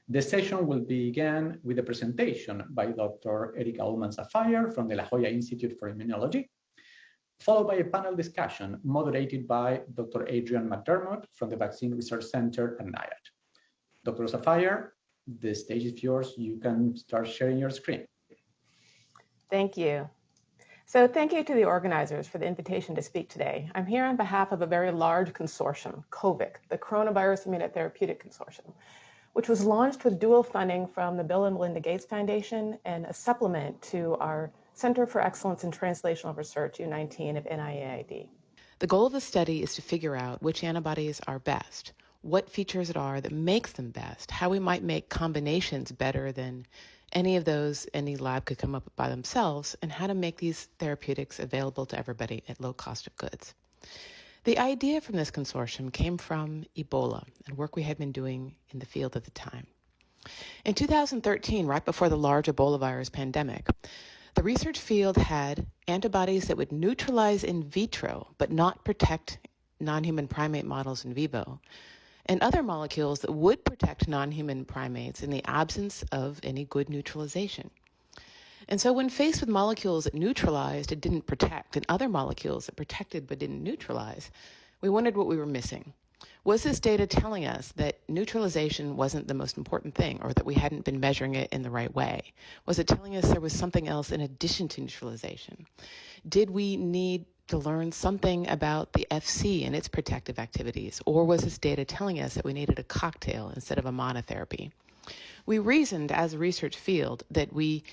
The session will begin with a presentation by Dr. Ollmann Saphire from the Jolla Institute for Immunology, followed by a panel discussion moderated by Dr. Adrian McDermott from the Vaccine Research Center at NIAID. Dr. Saphire, the stage is yours. You can start sharing your screen. Thank you. So thank you to the organizers for the invitation to speak today. I'm here on behalf of a very large consortium, COVIC, the Coronavirus Immunotherapeutic Consortium, which was launched with dual funding from the Bill and Melinda Gates Foundation and a supplement to our Center for Excellence in Translational Research, U19 of NIAID. The goal of the study is to figure out which antibodies are best, what features it are that makes them best, how we might make combinations better than any of those any lab could come up with by themselves, and how to make these therapeutics available to everybody at low cost of goods. The idea from this consortium came from Ebola and work we had been doing in the field at the time. In 2013, right before the large Ebola virus pandemic, the research field had antibodies that would neutralize in vitro but not protect non-human primate models in vivo, and other molecules that would protect non-human primates in the absence of any good neutralization. And so when faced with molecules that neutralized and didn't protect, and other molecules that protected but didn't neutralize, we wondered what we were missing. Was this data telling us that neutralization wasn't the most important thing, or that we hadn't been measuring it in the right way? Was it telling us there was something else in addition to neutralization? Did we need to learn something about the FC and its protective activities, or was this data telling us that we needed a cocktail instead of a monotherapy? We reasoned as a research field that we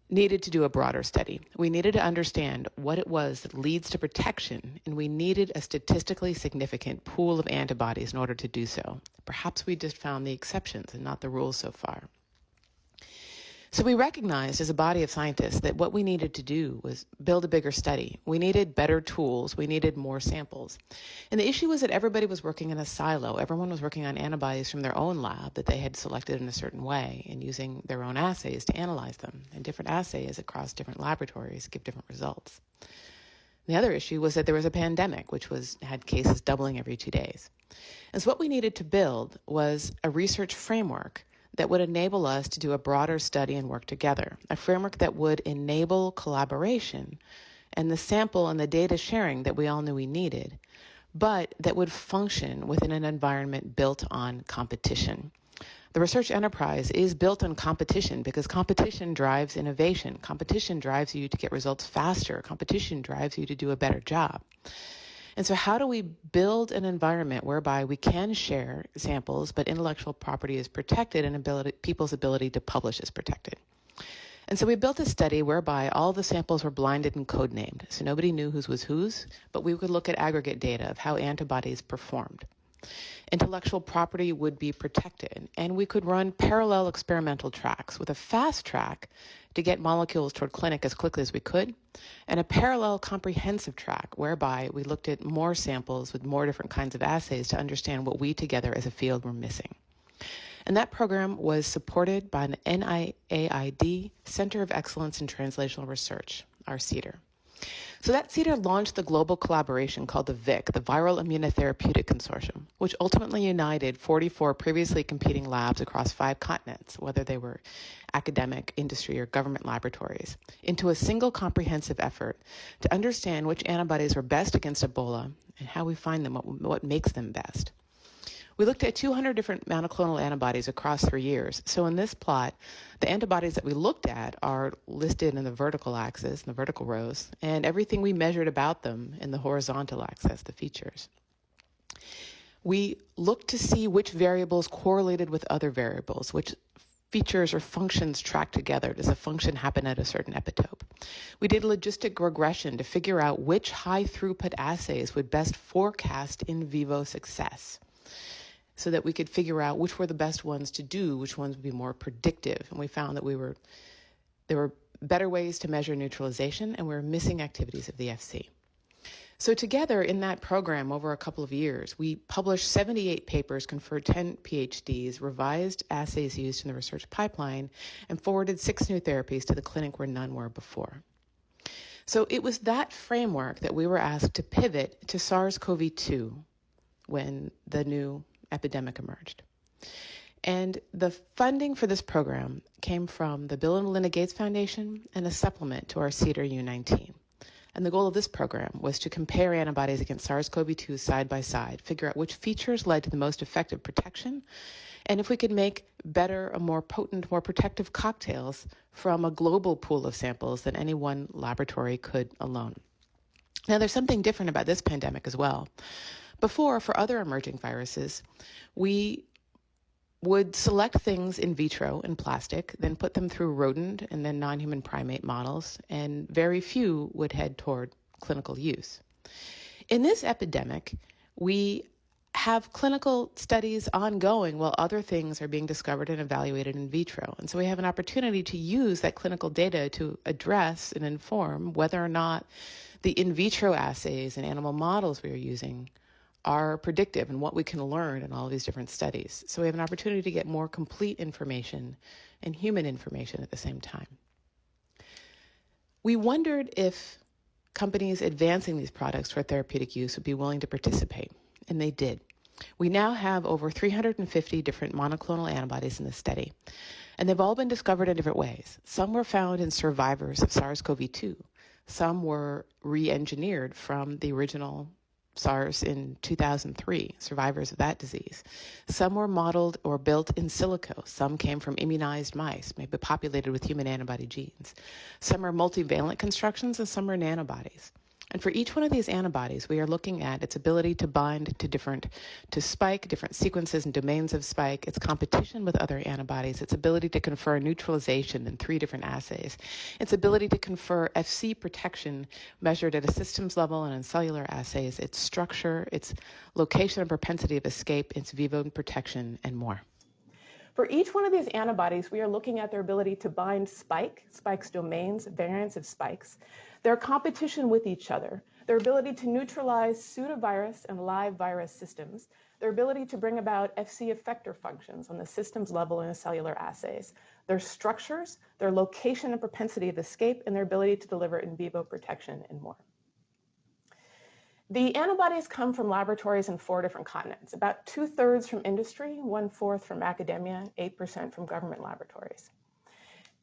needed to do a broader study. We needed to understand what it was that leads to protection, and we needed a statistically significant pool of antibodies in order to do so. Perhaps we just found the exceptions and not the rules so far. So we recognized as a body of scientists that what we needed to do was build a bigger study. We needed better tools. We needed more samples. And the issue was that everybody was working in a silo. Everyone was working on antibodies from their own lab that they had selected in a certain way and using their own assays to analyze them. And different assays across different laboratories give different results. The other issue was that there was a pandemic, which had cases doubling every 2 days. And so what we needed to build was a research framework that would enable us to do a broader study and work together, a framework that would enable collaboration and the sample and the data sharing that we all knew we needed, but that would function within an environment built on competition. The research enterprise is built on competition because competition drives innovation. Competition drives you to get results faster. Competition drives you to do a better job. And so how do we build an environment whereby we can share samples, but intellectual property is protected and people's ability to publish is protected? And so we built a study whereby all the samples were blinded and code-named, so nobody knew whose was whose, but we could look at aggregate data of how antibodies performed. Intellectual property would be protected, and we could run parallel experimental tracks with a fast track to get molecules toward clinic as quickly as we could, and a parallel comprehensive track whereby we looked at more samples with more different kinds of assays to understand what we together as a field were missing. And that program was supported by an NIAID Center of Excellence in Translational Research, our CETR. So that CETR launched the global collaboration called the VIC, the Viral Immunotherapeutic Consortium, which ultimately united 44 previously competing labs across 5 continents, whether they were academic, industry, or government laboratories, into a single comprehensive effort to understand which antibodies were best against Ebola and how we find them, what makes them best. We looked at 200 different monoclonal antibodies across 3 years. So in this plot, the antibodies that we looked at are listed in the vertical axis, in the vertical rows, and everything we measured about them in the horizontal axis, the features. We looked to see which variables correlated with other variables, which features or functions tracked together. Does a function happen at a certain epitope? We did logistic regression to figure out which high throughput assays would best forecast in vivo success, so that we could figure out which were the best ones to do, which ones would be more predictive. And we found that there were better ways to measure neutralization, and we were missing activities of the FC. So together in that program over a couple of years, we published 78 papers, conferred 10 PhDs, revised assays used in the research pipeline, and forwarded 6 new therapies to the clinic where none were before. So it was that framework that we were asked to pivot to SARS-CoV-2 when the new epidemic emerged. And the funding for this program came from the Bill and Melinda Gates Foundation and a supplement to our CEDAR U19. And the goal of this program was to compare antibodies against SARS-CoV-2 side by side, figure out which features led to the most effective protection, and if we could make better, more potent, more protective cocktails from a global pool of samples than any one laboratory could alone. Now, there's something different about this pandemic as well. Before, for other emerging viruses, we would select things in vitro in plastic, then put them through rodent and then non-human primate models, and very few would head toward clinical use. In this epidemic, we have clinical studies ongoing while other things are being discovered and evaluated in vitro. And so we have an opportunity to use that clinical data to address and inform whether or not the in vitro assays and animal models we are using are predictive and what we can learn in all of these different studies. So we have an opportunity to get more complete information and human information at the same time. We wondered if companies advancing these products for therapeutic use would be willing to participate, and they did. We now have over 350 different monoclonal antibodies in this study, and they've all been discovered in different ways. Some were found in survivors of SARS-CoV-2. Some were re-engineered from the original SARS in 2003, survivors of that disease. Some were modeled or built in silico. Some came from immunized mice, maybe populated with human antibody genes. Some are multivalent constructions and some are nanobodies. And for each one of these antibodies, we are looking at its ability to bind to spike, different sequences and domains of spike, its competition with other antibodies, its ability to confer neutralization in 3 different assays, its ability to confer FC protection measured at a systems level and in cellular assays, its structure, its location and propensity of escape, its vivo protection, and more. For each one of these antibodies, we are looking at their ability to bind spikes domains, variants of spikes, their competition with each other, their ability to neutralize pseudovirus and live virus systems, their ability to bring about FC effector functions on the systems level in the cellular assays, their structures, their location and propensity of escape, and their ability to deliver in vivo protection, and more. The antibodies come from laboratories in 4 different continents, about 2/3 from industry, 1/4 from academia, 8% from government laboratories.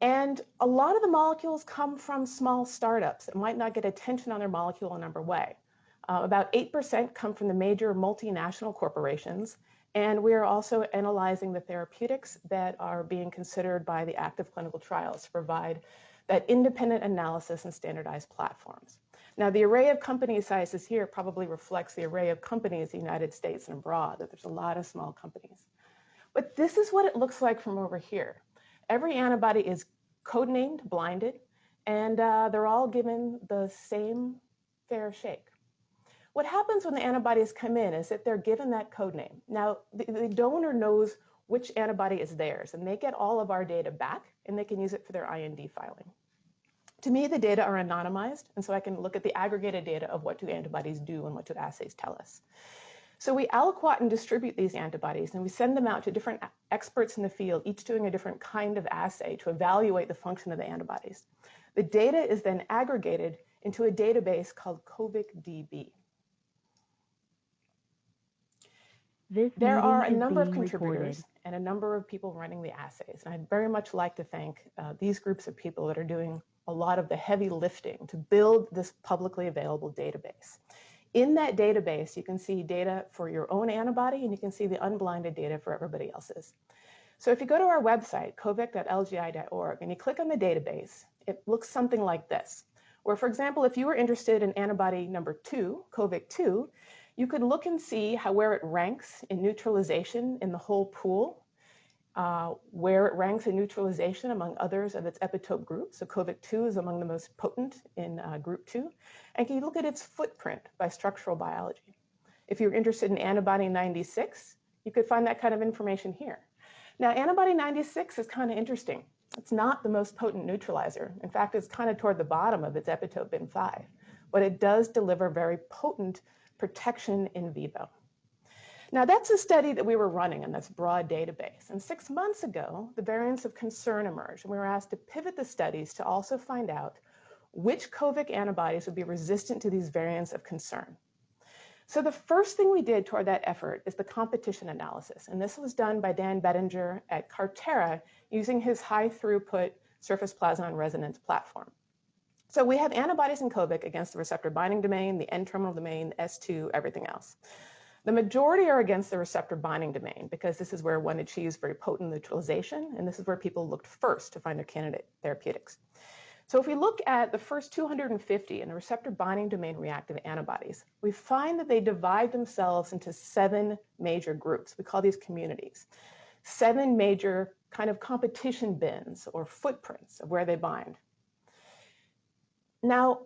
And a lot of the molecules come from small startups that might not get attention on their molecule number way. About 8% come from the major multinational corporations, and we are also analyzing the therapeutics that are being considered by the active clinical trials to provide that independent analysis and standardized platforms. Now, the array of company sizes here probably reflects the array of companies in the United States and abroad, that there's a lot of small companies. But this is what it looks like from over here. Every antibody is codenamed, blinded, and they're all given the same fair shake. What happens when the antibodies come in is that they're given that code name. Now, the donor knows which antibody is theirs, and they get all of our data back, and they can use it for their IND filing. To me, the data are anonymized, and so I can look at the aggregated data of what do antibodies do and what do assays tell us. So we aliquot and distribute these antibodies, and we send them out to different experts in the field, each doing a different kind of assay to evaluate the function of the antibodies. The data is then aggregated into a database called COVIC-DB. There are a number of contributors and a number of people running the assays, and I'd very much like to thank these groups of people that are doing a lot of the heavy lifting to build this publicly available database. In that database, you can see data for your own antibody, and you can see the unblinded data for everybody else's. So if you go to our website, covic.lgi.org, and you click on the database, it looks something like this, where, for example, if you were interested in antibody number 2, COVIC-2, you could look and see where it ranks in neutralization in the whole pool, where it ranks in neutralization among others of its epitope group. So COVIC-2 is among the most potent in group 2. And can you look at its footprint by structural biology? If you're interested in antibody 96, you could find that kind of information here. Now, antibody 96 is kind of interesting. It's not the most potent neutralizer. In fact, it's kind of toward the bottom of its epitope bin5, but it does deliver very potent protection in vivo. Now, that's a study that we were running in this broad database. And 6 months ago, the variants of concern emerged, and we were asked to pivot the studies to also find out which COVIC antibodies would be resistant to these variants of concern. So the first thing we did toward that effort is the competition analysis. And this was done by Dan Bettinger at Carterra using his high throughput surface plasmon resonance platform. So we have antibodies in COVIC against the receptor binding domain, the N-terminal domain, S2, everything else. The majority are against the receptor binding domain because this is where one achieves very potent neutralization, and this is where people looked first to find their candidate therapeutics. So if we look at the first 250 in the receptor binding domain reactive antibodies, we find that they divide themselves into 7 major groups. We call these communities. 7 major kind of competition bins or footprints of where they bind. Now,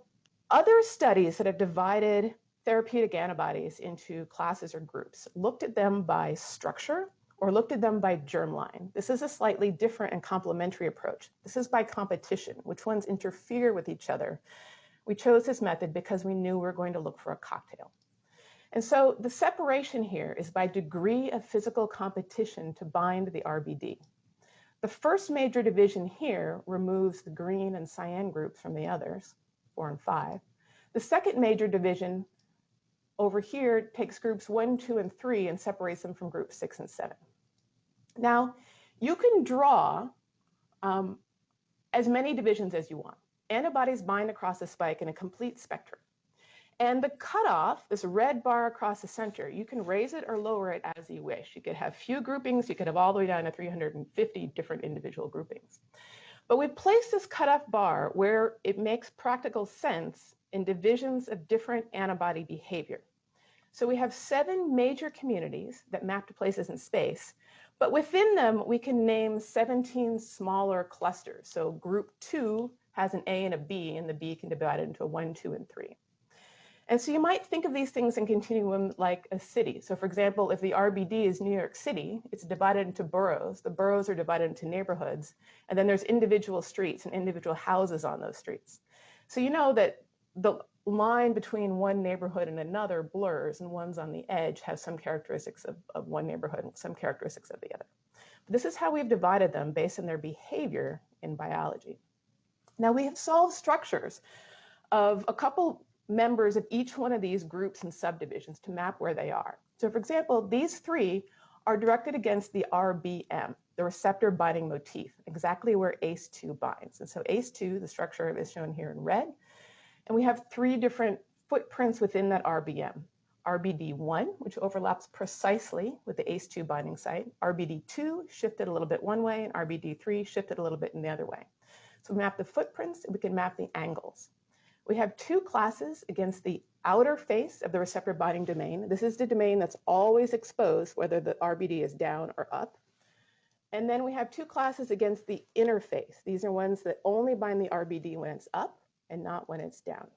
other studies that have divided therapeutic antibodies into classes or groups looked at them by structure or looked at them by germline. This is a slightly different and complementary approach. This is by competition, which ones interfere with each other. We chose this method because we knew we were going to look for a cocktail. And so the separation here is by degree of physical competition to bind the RBD. The first major division here removes the green and cyan groups from the others, 4 and 5. The second major division over here takes groups 1, 2, and 3 and separates them from groups 6 and 7. Now, you can draw as many divisions as you want. Antibodies bind across the spike in a complete spectrum. And the cutoff, this red bar across the center, you can raise it or lower it as you wish. You could have few groupings, you could have all the way down to 350 different individual groupings. But we've placed this cutoff bar where it makes practical sense in divisions of different antibody behavior. So we have 7 major communities that map to places in space, but within them we can name 17 smaller clusters. So group 2 has an A and a B, and the B can divide it into a 1, 2, and 3. And so you might think of these things in continuum like a city. So for example, if the RBD is New York City, it's divided into boroughs. The boroughs are divided into neighborhoods, and then there's individual streets and individual houses on those streets. So you know that the line between one neighborhood and another blurs, and ones on the edge have some characteristics of one neighborhood and some characteristics of the other. But this is how we've divided them based on their behavior in biology. Now we have solved structures of a couple members of each one of these groups and subdivisions to map where they are. So for example, these 3 are directed against the RBM, the receptor binding motif, exactly where ACE2 binds. And so ACE2, the structure is shown here in red. And we have 3 different footprints within that RBM. RBD1, which overlaps precisely with the ACE2 binding site. RBD2 shifted a little bit one way, and RBD3 shifted a little bit in the other way. So we map the footprints, and we can map the angles. We have 2 classes against the outer face of the receptor binding domain. This is the domain that's always exposed, whether the RBD is down or up. And then we have 2 classes against the inner face. These are ones that only bind the RBD when it's up and not when it's down.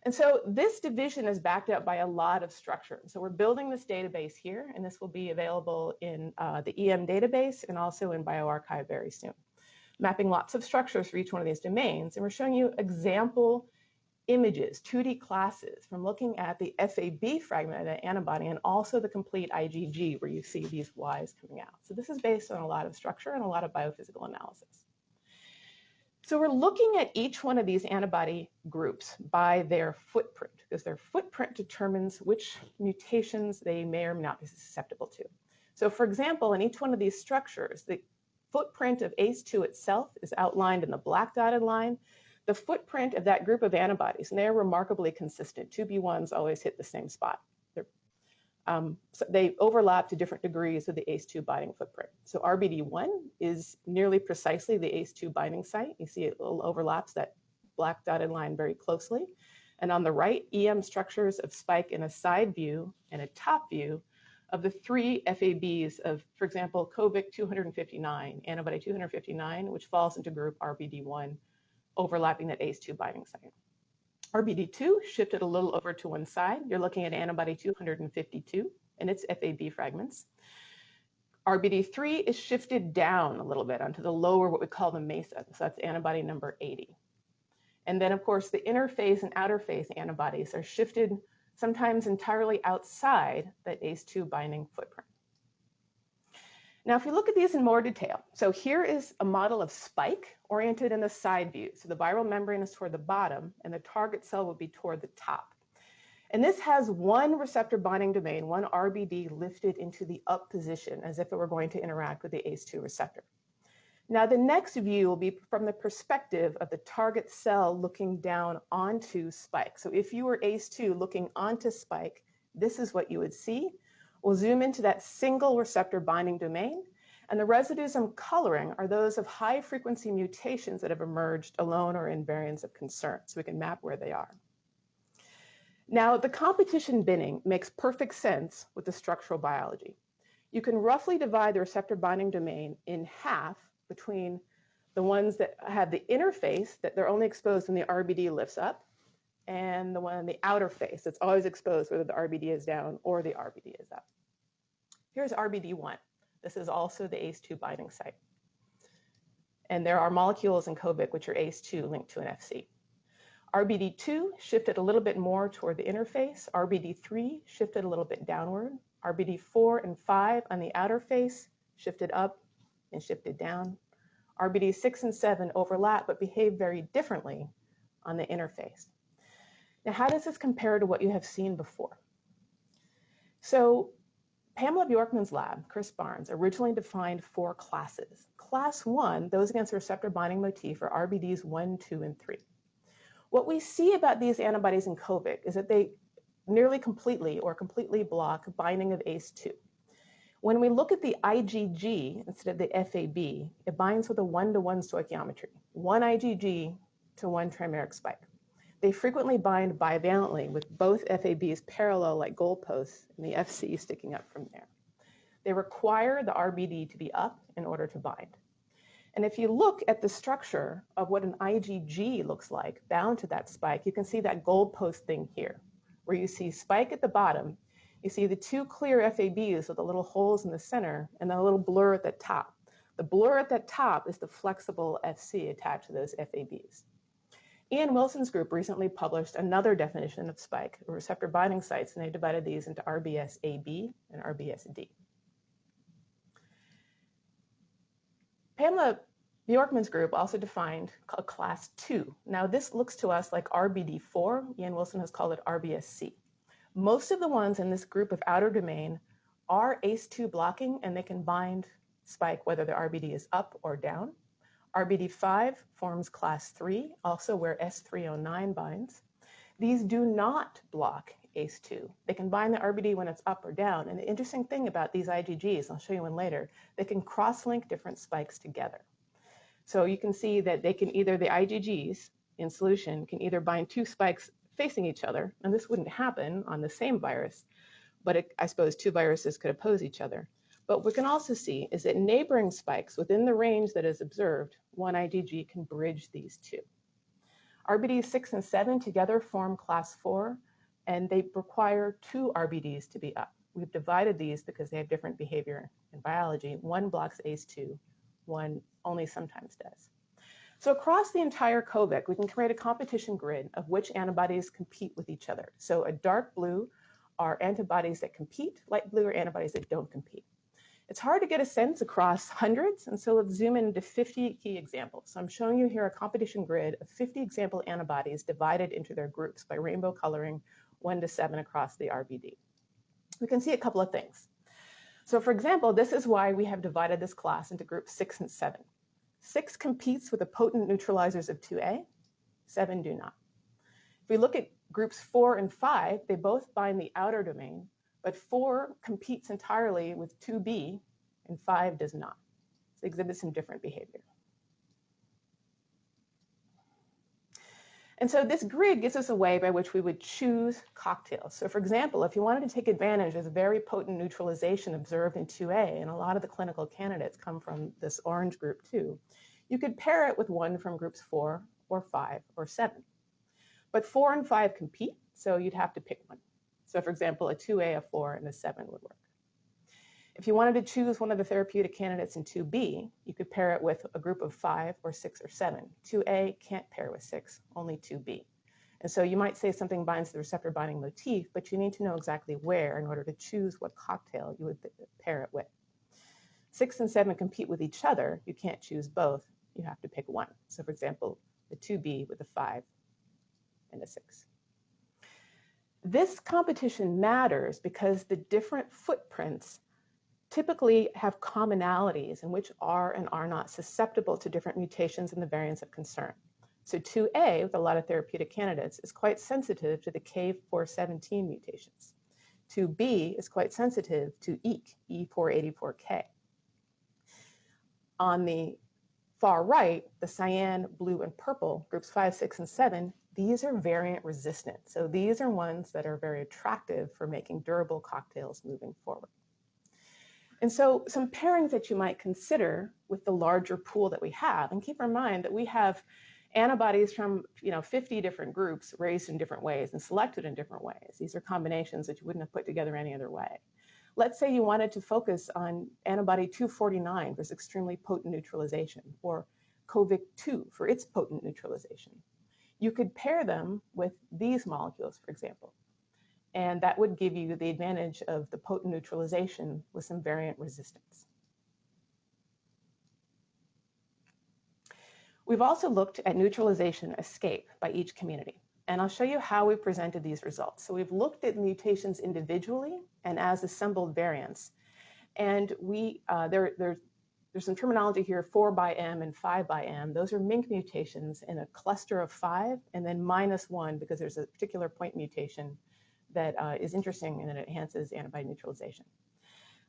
And so this division is backed up by a lot of structure. So we're building this database here, and this will be available in the EM database and also in bioRxiv very soon. Mapping lots of structures for each one of these domains. And we're showing you example images, 2D classes, from looking at the FAB fragment of the antibody and also the complete IgG, where you see these Ys coming out. So this is based on a lot of structure and a lot of biophysical analysis. So we're looking at each one of these antibody groups by their footprint, because their footprint determines which mutations they may or may not be susceptible to. So for example, in each one of these structures, the footprint of ACE2 itself is outlined in the black dotted line. The footprint of that group of antibodies, and they're remarkably consistent. 2B1s always hit the same spot. So they overlap to different degrees of the ACE2 binding footprint. So RBD1 is nearly precisely the ACE2 binding site. You see it overlaps that black dotted line very closely. And on the right, EM structures of spike in a side view and a top view of the 3 FABs of, for example, COVIC 259, antibody 259, which falls into group RBD1, overlapping that ACE2 binding site. RBD2 shifted a little over to one side. You're looking at antibody 252 and its FAB fragments. RBD3 is shifted down a little bit onto the lower, what we call the mesa. So that's antibody number 80. And then, of course, the inner phase and outer phase antibodies are shifted sometimes entirely outside that ACE2 binding footprint. Now, if you look at these in more detail, so here is a model of spike oriented in the side view. So the viral membrane is toward the bottom and the target cell would be toward the top. And this has one receptor binding domain, one RBD lifted into the up position as if it were going to interact with the ACE2 receptor. Now, the next view will be from the perspective of the target cell looking down onto spike. So if you were ACE2 looking onto spike, this is what you would see. We'll zoom into that single receptor binding domain, and the residues I'm coloring are those of high frequency mutations that have emerged alone or in variants of concern, so we can map where they are. Now, the competition binning makes perfect sense with the structural biology. You can roughly divide the receptor binding domain in half between the ones that have the interface, that they're only exposed when the RBD lifts up, and the one on the outer face that's always exposed whether the RBD is down or the RBD is up. Here's RBD1. This is also the ACE2 binding site. And there are molecules in COVIC which are ACE2 linked to an FC. RBD2 shifted a little bit more toward the interface. RBD3 shifted a little bit downward. RBD4 and 5 on the outer face shifted up and shifted down. RBD6 and 7 overlap but behave very differently on the interface. Now, how does this compare to what you have seen before? So Pamela Bjorkman's lab, Chris Barnes, originally defined 4 classes. Class 1, those against the receptor binding motif, are RBDs 1, 2, and 3. What we see about these antibodies in COVIC is that they nearly completely or completely block binding of ACE2. When we look at the IgG instead of the FAB, it binds with a 1-to-1 stoichiometry, 1 IgG to 1 trimeric spike. They frequently bind bivalently with both FABs parallel like goalposts and the FC sticking up from there. They require the RBD to be up in order to bind. And if you look at the structure of what an IgG looks like bound to that spike, you can see that goalpost thing here, where you see spike at the bottom, you see the 2 clear FABs with the little holes in the center and then a little blur at the top. The blur at the top is the flexible FC attached to those FABs. Ian Wilson's group recently published another definition of spike, receptor binding sites, and they divided these into RBS-AB and RBS-D. Pamela Bjorkman's group also defined a class 2. Now, this looks to us like RBD4. Ian Wilson has called it RBS-C. Most of the ones in this group of outer domain are ACE2 blocking, and they can bind spike whether the RBD is up or down. RBD5 forms class 3, also where S309 binds. These do not block ACE2. They can bind the RBD when it's up or down. And the interesting thing about these IgGs, I'll show you one later, they can cross-link different spikes together. So you can see that they can either, the IgGs in solution can either bind 2 spikes facing each other, and this wouldn't happen on the same virus, but I suppose 2 viruses could oppose each other. But what we can also see is that neighboring spikes within the range that is observed, 1 IgG can bridge these 2. RBDs 6 and 7 together form class 4, and they require 2 RBDs to be up. We've divided these because they have different behavior in biology. One blocks ACE2, one only sometimes does. So across the entire COVIC, we can create a competition grid of which antibodies compete with each other. So a dark blue are antibodies that compete, light blue are antibodies that don't compete. It's hard to get a sense across hundreds, and so let's zoom into 50 key examples. So I'm showing you here a competition grid of 50 example antibodies divided into their groups by rainbow coloring 1 to 7 across the RBD. We can see a couple of things. So for example, this is why we have divided this class into groups 6 and 7. 6 competes with the potent neutralizers of 2A, 7 do not. If we look at groups 4 and 5, they both bind the outer domain, but 4 competes entirely with 2B and 5 does not. So exhibits some different behavior. And so this grid gives us a way by which we would choose cocktails. So for example, if you wanted to take advantage of the very potent neutralization observed in 2A, and a lot of the clinical candidates come from this orange group too, you could pair it with one from groups 4 or 5 or 7. But 4 and 5 compete, so you'd have to pick one. So for example, a 2A, a 4, and a 7 would work. If you wanted to choose one of the therapeutic candidates in 2B, you could pair it with a group of 5 or 6 or 7. 2A can't pair with 6, only 2B. And so you might say something binds the receptor binding motif, but you need to know exactly where in order to choose what cocktail you would pair it with. 6 and 7 compete with each other. You can't choose both. You have to pick one. So for example, the 2B with a 5 and a 6. This competition matters because the different footprints typically have commonalities in which are and are not susceptible to different mutations in the variants of concern. So 2A, with a lot of therapeutic candidates, is quite sensitive to the K417 mutations. 2B is quite sensitive to EEK, E484K. On the far right, the cyan, blue, and purple, groups 5, 6, and 7, these are variant resistant. So these are ones that are very attractive for making durable cocktails moving forward. And so some pairings that you might consider with the larger pool that we have, and keep in mind that we have antibodies from 50 different groups raised in different ways and selected in different ways. These are combinations that you wouldn't have put together any other way. Let's say you wanted to focus on antibody 249 for its extremely potent neutralization, or COVIC-2 for its potent neutralization. You could pair them with these molecules, for example, and that would give you the advantage of the potent neutralization with some variant resistance. We've also looked at neutralization escape by each community, and I'll show you how we presented these results. So we've looked at mutations individually and as assembled variants, and there's some terminology here, 4 by M and 5 by M. Those are MINC mutations in a cluster of 5, and then -1 because there's a particular point mutation that is interesting and it enhances antibody neutralization.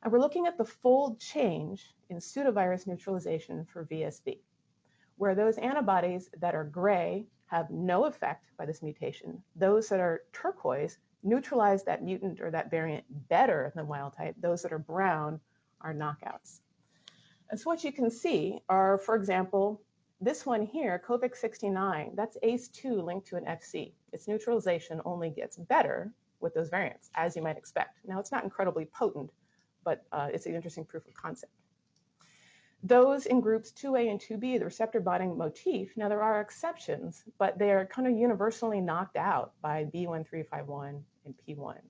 And we're looking at the fold change in pseudovirus neutralization for VSV, where those antibodies that are gray have no effect by this mutation. Those that are turquoise neutralize that mutant or that variant better than wild type. Those that are brown are knockouts. And so what you can see are, for example, this one here, COVIC-69, that's ACE2 linked to an FC. Its neutralization only gets better with those variants, as you might expect. Now, it's not incredibly potent, but it's an interesting proof of concept. Those in groups 2A and 2B, the receptor binding motif, now there are exceptions, but they are kind of universally knocked out by B1351 and P1.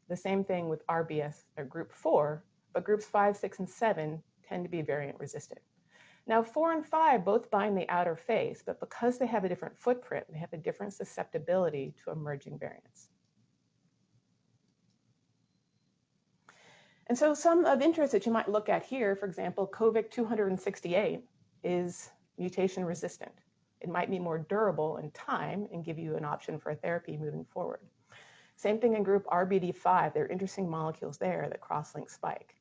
The same thing with RBS or group 4, but groups 5, 6, and 7 tend to be variant resistant. Now 4 and 5 both bind the outer face, but because they have a different footprint, they have a different susceptibility to emerging variants. And so some of interest that you might look at here, for example, COVIC-268 is mutation resistant. It might be more durable in time and give you an option for a therapy moving forward. Same thing in group RBD5. There are interesting molecules there that cross-link spike.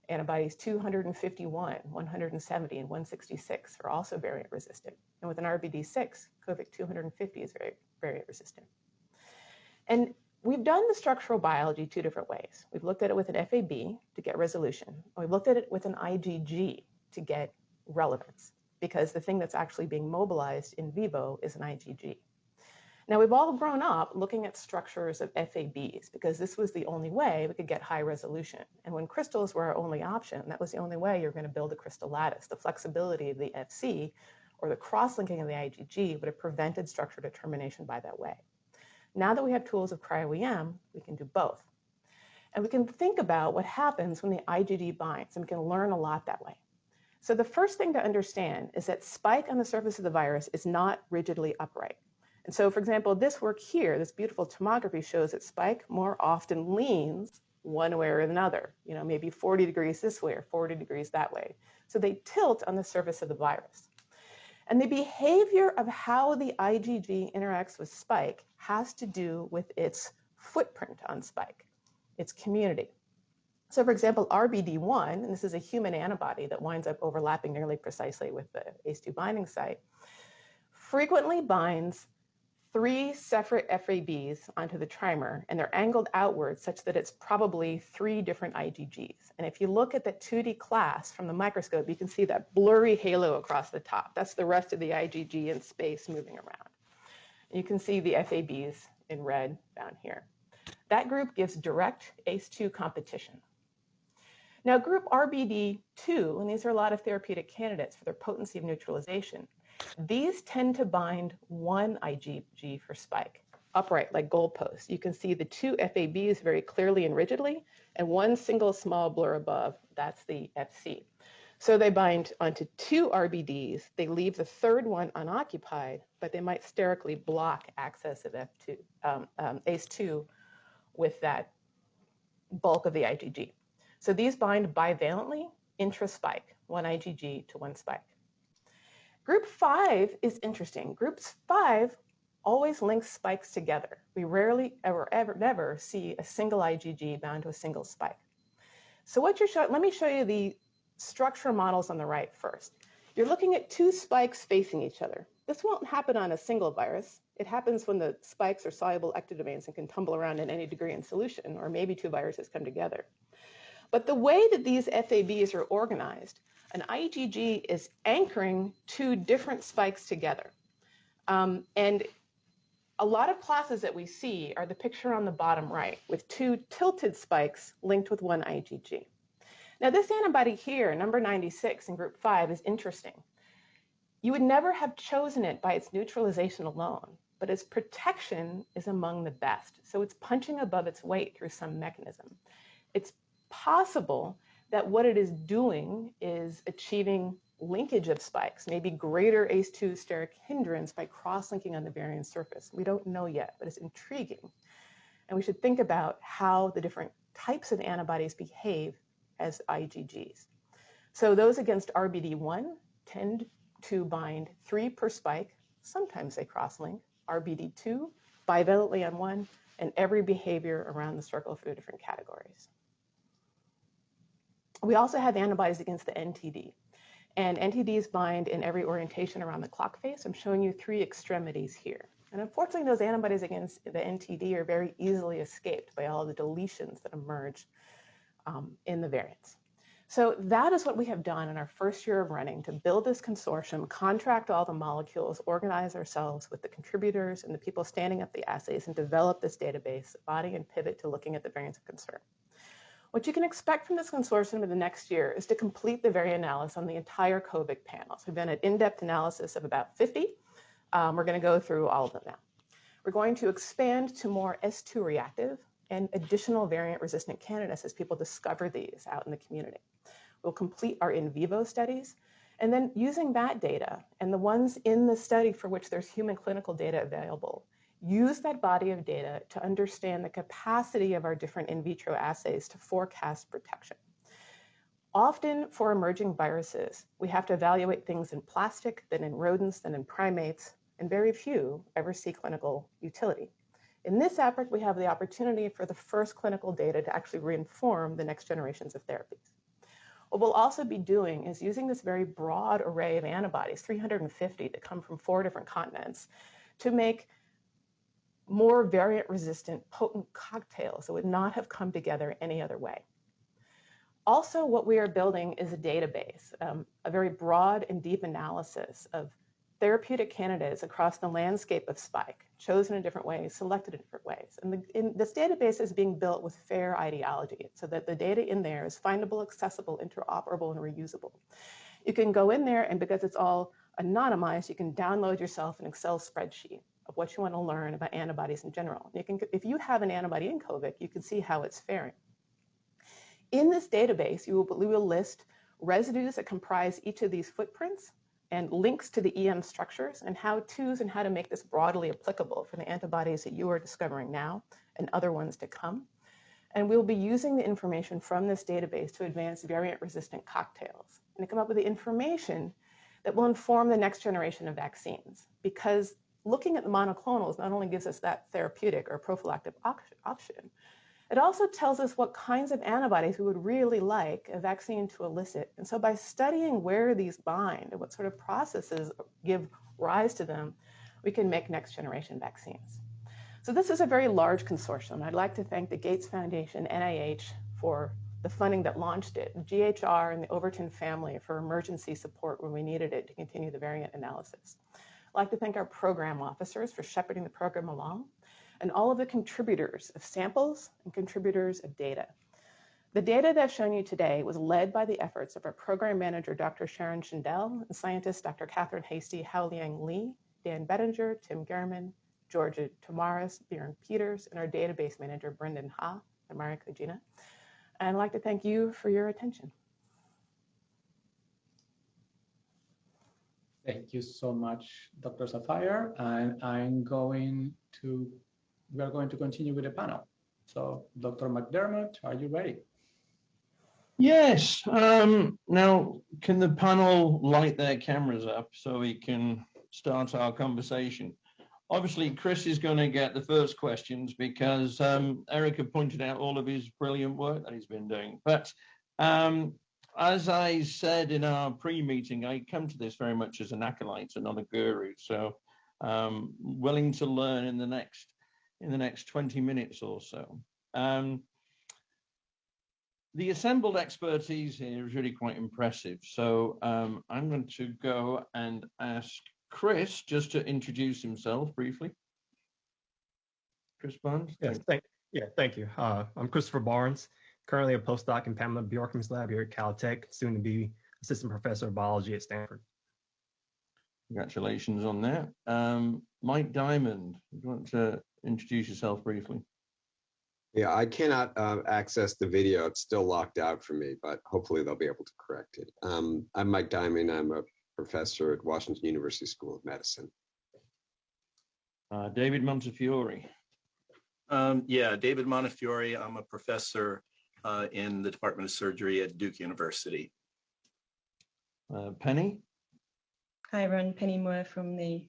Antibodies 251, 170, and 166 are also variant resistant. And with an RBD6, COVIC-250 is variant resistant. And we've done the structural biology 2 different ways. We've looked at it with an FAB to get resolution, and we've looked at it with an IgG to get relevance, because the thing that's actually being mobilized in vivo is an IgG. Now, we've all grown up looking at structures of FABs because this was the only way we could get high resolution. And when crystals were our only option, that was the only way you're going to build a crystal lattice. The flexibility of the FC or the cross-linking of the IgG would have prevented structure determination by that way. Now that we have tools of cryo-EM, we can do both. And we can think about what happens when the IgG binds, and we can learn a lot that way. So the first thing to understand is that spike on the surface of the virus is not rigidly upright. And so, for example, this work here, this beautiful tomography shows that spike more often leans one way or another, maybe 40 degrees this way or 40 degrees that way. So they tilt on the surface of the virus. And the behavior of how the IgG interacts with spike has to do with its footprint on spike, its community. So for example, RBD1, and this is a human antibody that winds up overlapping nearly precisely with the ACE2 binding site, frequently binds 3 separate FABs onto the trimer, and they're angled outwards such that it's probably 3 different IgGs. And if you look at the 2D class from the microscope, you can see that blurry halo across the top. That's the rest of the IgG in space moving around. And you can see the FABs in red down here. That group gives direct ACE2 competition. Now group RBD2, and these are a lot of therapeutic candidates for their potency of neutralization, these tend to bind 1 IgG for spike, upright like goalposts. You can see the 2 FABs very clearly and rigidly, and 1 single small blur above, that's the FC. So they bind onto 2 RBDs. They leave the third one unoccupied, but they might sterically block access of ACE2 with that bulk of the IgG. So these bind bivalently intra-spike, 1 IgG to 1 spike. Group 5 is interesting. Group 5 always links spikes together. We rarely, never see a single IgG bound to a single spike. So what you're showing, let me show you the structure models on the right first. You're looking at 2 spikes facing each other. This won't happen on a single virus. It happens when the spikes are soluble ectodomains and can tumble around in any degree in solution, or maybe 2 viruses come together. But the way that these FABs are organized, an IgG is anchoring 2 different spikes together. And a lot of classes that we see are the picture on the bottom right, with 2 tilted spikes linked with 1 IgG. Now this antibody here, number 96 in group 5, is interesting. You would never have chosen it by its neutralization alone, but its protection is among the best. So it's punching above its weight through some mechanism. It's possible that what it is doing is achieving linkage of spikes, maybe greater ACE2 steric hindrance by cross-linking on the variant surface. We don't know yet, but it's intriguing. And we should think about how the different types of antibodies behave as IgGs. So those against RBD1 tend to bind 3 per spike. Sometimes they cross-link. RBD2, bivalently on 1, and every behavior around the circle for the different categories. We also have antibodies against the NTD. And NTDs bind in every orientation around the clock face. I'm showing you 3 extremities here. And unfortunately, those antibodies against the NTD are very easily escaped by all the deletions that emerge in the variants. So that is what we have done in our first year of running, to build this consortium, contract all the molecules, organize ourselves with the contributors and the people standing up the assays, and develop this database, body and pivot to looking at the variants of concern. What you can expect from this consortium in the next year is to complete the variant analysis on the entire COVIC panel. So we've done an in-depth analysis of about 50. We're going to go through all of them now. We're going to expand to more S2 reactive and additional variant-resistant candidates as people discover these out in the community. We'll complete our in vivo studies, and then using that data and the ones in the study for which there's human clinical data available, use that body of data to understand the capacity of our different in vitro assays to forecast protection. Often for emerging viruses, we have to evaluate things in plastic, then in rodents, then in primates, and very few ever see clinical utility. In this effort, we have the opportunity for the first clinical data to actually reinform the next generations of therapies. What we'll also be doing is using this very broad array of antibodies, 350 that come from 4 different continents, to make more variant-resistant, potent cocktails that would not have come together any other way. Also, what we are building is a database, a very broad and deep analysis of therapeutic candidates across the landscape of spike, chosen in different ways, selected in different ways. And this database is being built with fair ideology so that the data in there is findable, accessible, interoperable, and reusable. You can go in there, and because it's all anonymized, you can download yourself an Excel spreadsheet of what you want to learn about antibodies in general. You can, if you have an antibody in COVIC, you can see how it's faring. In this database, we will list residues that comprise each of these footprints and links to the EM structures and how-tos and how to make this broadly applicable for the antibodies that you are discovering now and other ones to come. And we'll be using the information from this database to advance variant-resistant cocktails and to come up with the information that will inform the next generation of vaccines. Because looking at the monoclonals not only gives us that therapeutic or prophylactic option, it also tells us what kinds of antibodies we would really like a vaccine to elicit. And so by studying where these bind and what sort of processes give rise to them, we can make next generation vaccines. So this is a very large consortium. I'd like to thank the Gates Foundation, NIH, for the funding that launched it, GHR and the Overton family for emergency support when we needed it to continue the variant analysis. I'd like to thank our program officers for shepherding the program along, and all of the contributors of samples and contributors of data. The data that I've shown you today was led by the efforts of our program manager, Dr. Sharon Schindel, and scientists Dr. Catherine Hasty, Hao-Liang Li, Dan Bettinger, Tim German, Georgia Tomaris, Bjorn Peters, and our database manager, Brendan Ha and Maria Kojina. And I'd like to thank you for your attention. Thank you so much, Dr. Saphire. And we are going to continue with the panel. So, Dr. McDermott, are you ready? Yes. Now, can the panel light their cameras up so we can start our conversation? Obviously, Chris is going to get the first questions because Erica pointed out all of his brilliant work that he's been doing. But as I said in our pre-meeting, I come to this very much as an acolyte and not a guru. So willing to learn in the next 20 minutes or so. The assembled expertise here is really quite impressive. So I'm going to go and ask Chris just to introduce himself briefly. Chris Barnes. Yes, thank you. I'm Christopher Barnes, currently a postdoc in Pamela Bjorkman's lab here at Caltech, soon to be assistant professor of biology at Stanford. Congratulations on that. Mike Diamond, you want to introduce yourself briefly? Yeah, I cannot access the video. It's still locked out for me, but hopefully they'll be able to correct it. I'm Mike Diamond. I'm a professor at Washington University School of Medicine. David Montefiore. Yeah, David Montefiore. I'm a professor in the Department of Surgery at Duke University. Penny. Hi, everyone. Penny Moore from the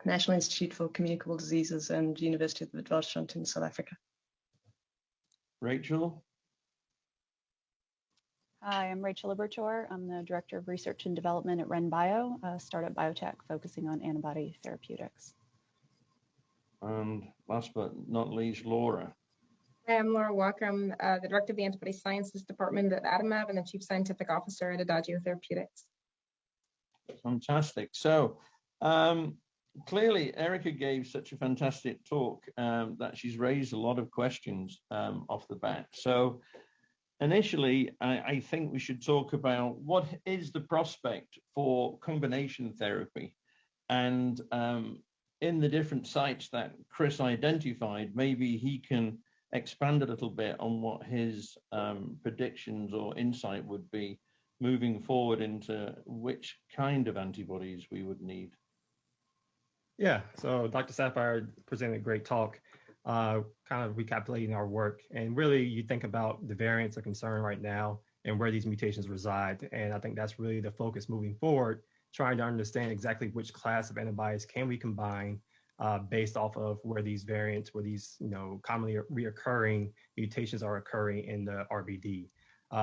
National Institute for Communicable Diseases and University of the Witwatersrand in South Africa. Rachel. Hi, I'm Rachel Libertor. I'm the Director of Research and Development at RenBio, a startup biotech focusing on antibody therapeutics. And last but not least, Laura. Hi, I'm Laura Walker. I'm the Director of the Antibody Sciences Department at Adimab and the Chief Scientific Officer at Adagio Therapeutics. Fantastic. So clearly, Erica gave such a fantastic talk that she's raised a lot of questions off the bat. So initially, I think we should talk about what is the prospect for combination therapy, and in the different sites that Chris identified, maybe he can expand a little bit on what his predictions or insight would be moving forward into which kind of antibodies we would need. Yeah, so Dr. Saphire presented a great talk, kind of recapitulating our work. And really, you think about the variants of concern right now and where these mutations reside. And I think that's really the focus moving forward, trying to understand exactly which class of antibodies can we combine based off of where these variants, where these commonly reoccurring mutations are occurring in the RBD.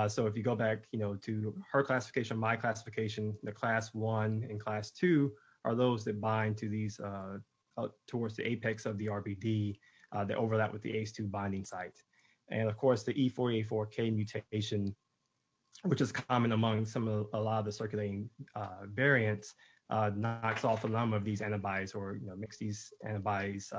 So if you go back to her classification, my classification, the class 1 and class 2 are those that bind to these towards the apex of the RBD that overlap with the ACE2 binding site. And of course, the E484K mutation, which is common among a lot of the circulating variants, knocks off a number of these antibodies, or makes these antibodies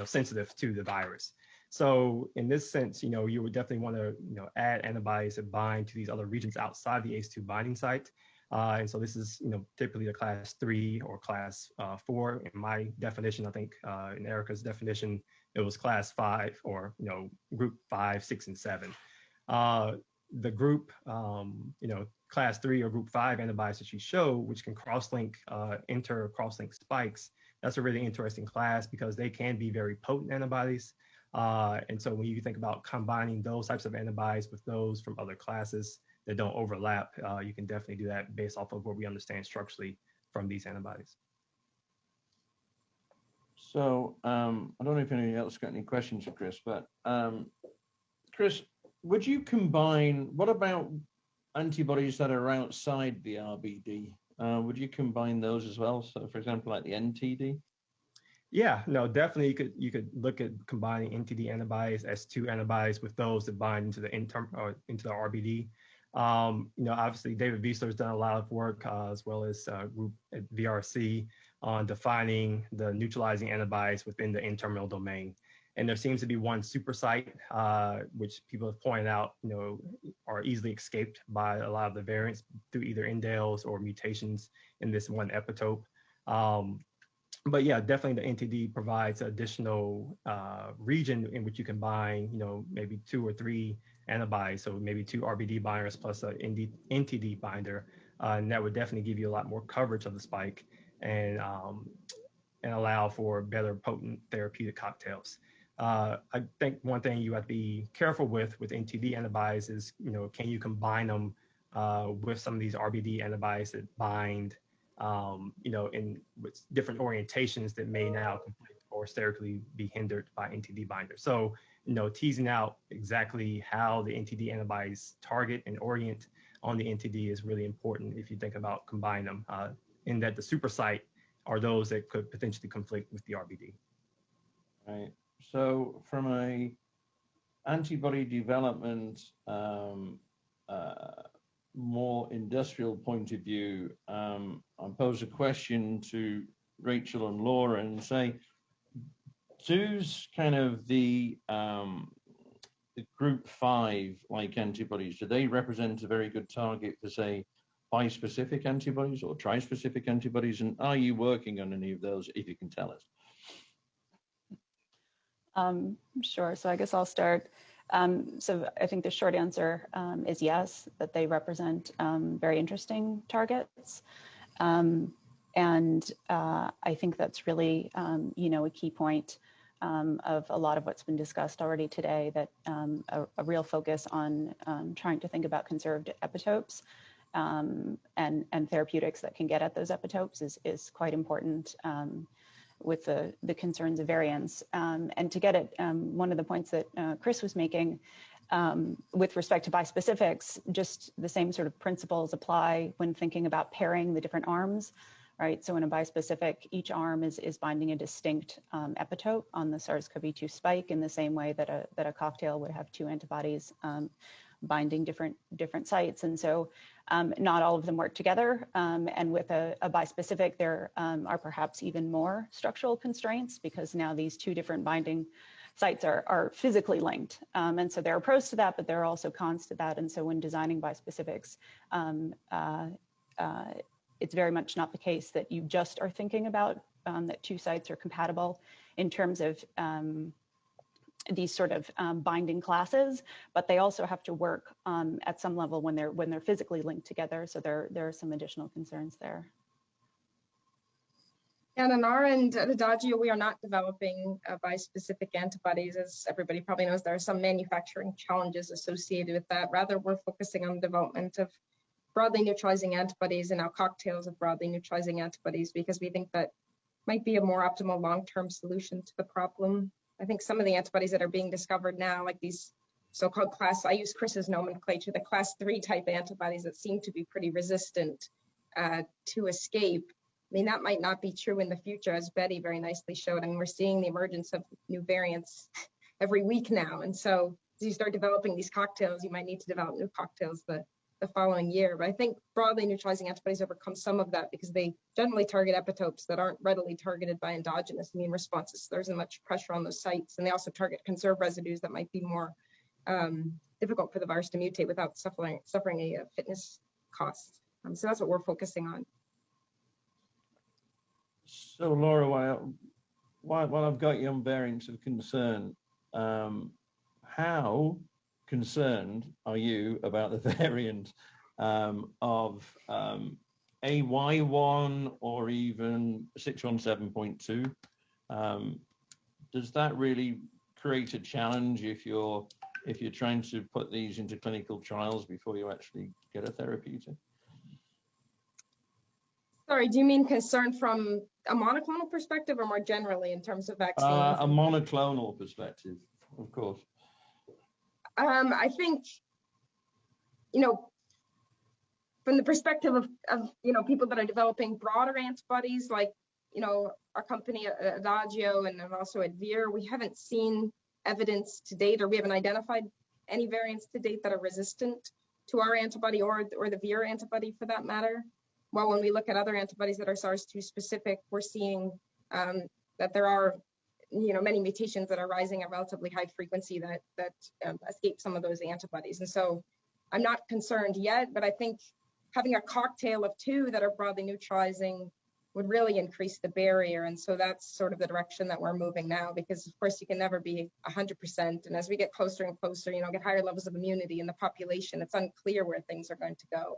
sensitive to the virus. So in this sense, you would definitely want to add antibodies that bind to these other regions outside the ACE2 binding site. And so this is typically the class 3 or class 4. In my definition, I think in Erica's definition, it was class 5 or group 5, 6, and 7. The group, class 3 or group 5 antibodies that she showed, which can cross-link, enter cross-link spikes, that's a really interesting class because they can be very potent antibodies. And so when you think about combining those types of antibodies with those from other classes that don't overlap, you can definitely do that based off of what we understand structurally from these antibodies. So I don't know if anybody else got any questions for Chris, but Chris, would you combine, what about antibodies that are outside the RBD? Would you combine those as well? So for example, like the NTD? Yeah, no, definitely you could look at combining NTD antibodies, S2 antibodies with those that bind into the RBD. Obviously David Wiesler has done a lot of work as well as group at VRC on defining the neutralizing antibodies within the N-terminal domain. And there seems to be one super site, which people have pointed out, are easily escaped by a lot of the variants through either indels or mutations in this one epitope. But yeah, definitely the NTD provides additional region in which you can bind, maybe 2 or 3 antibodies. So maybe 2 RBD binders plus an NTD binder And that would definitely give you a lot more coverage of the spike and allow for better potent therapeutic cocktails. I think one thing you have to be careful with NTD antibodies is, can you combine them with some of these RBD antibodies that bind, in with different orientations that may now conflict or sterically be hindered by NTD binders. So, teasing out exactly how the NTD antibodies target and orient on the NTD is really important if you think about combining them, in that the super site are those that could potentially conflict with the RBD. Right. So from a antibody development, more industrial point of view, I'll pose a question to Rachel and Laura and say, does kind of the group 5 like antibodies, do they represent a very good target for, say, bispecific antibodies or trispecific antibodies? And are you working on any of those, if you can tell us? Sure. So I guess I'll start. So I think the short answer is yes, that they represent very interesting targets. And I think that's really, a key point of a lot of what's been discussed already today, that a real focus on trying to think about conserved epitopes and therapeutics that can get at those epitopes is quite important with the concerns of variants. And to get at one of the points that Chris was making with respect to bispecifics, just the same sort of principles apply when thinking about pairing the different arms, right? So in a bispecific, each arm is binding a distinct epitope on the SARS-CoV-2 spike, in the same way that a cocktail would have 2 antibodies binding different sites. And so not all of them work together. And with a bispecific, there are perhaps even more structural constraints, because now these 2 different binding sites are physically linked. And so there are pros to that, but there are also cons to that. And so when designing bispecifics, it's very much not the case that you just are thinking about that 2 sites are compatible in terms of these sort of binding classes, but they also have to work at some level when they're physically linked together. So there are some additional concerns there. And on our end at Adagio, we are not developing bispecific antibodies. As everybody probably knows, there are some manufacturing challenges associated with that. Rather, we're focusing on the development of broadly neutralizing antibodies and now cocktails of broadly neutralizing antibodies, because we think that might be a more optimal long-term solution to the problem. I think some of the antibodies that are being discovered now, like these so-called I use Chris's nomenclature, the class 3 type antibodies that seem to be pretty resistant to escape. I mean, that might not be true in the future, as Betty very nicely showed. I mean, we're seeing the emergence of new variants every week now. And so as you start developing these cocktails, you might need to develop new cocktails the following year. But I think broadly neutralizing antibodies overcome some of that, because they generally target epitopes that aren't readily targeted by endogenous immune responses. So there isn't much pressure on those sites. And they also target conserved residues that might be more difficult for the virus to mutate without suffering a fitness cost. So that's what we're focusing on. So Laura, while I've got you on variants of concern, how concerned are you about the variant of AY1 or even 617.2? Does that really create a challenge if you're trying to put these into clinical trials before you actually get a therapeutic? Sorry, do you mean concern from a monoclonal perspective or more generally in terms of vaccines? A monoclonal perspective, of course. I think, from the perspective of people that are developing broader antibodies, like, our company Adagio and also at Vir, we haven't seen evidence to date, or we haven't identified any variants to date that are resistant to our antibody or the Vir antibody for that matter. While when we look at other antibodies that are SARS-2 specific, we're seeing that there are many mutations that are rising at relatively high frequency that escape some of those antibodies. And so I'm not concerned yet, but I think having a cocktail of 2 that are broadly neutralizing would really increase the barrier. And so that's sort of the direction that we're moving now, because of course you can never be 100%. And as we get closer and closer, get higher levels of immunity in the population, it's unclear where things are going to go.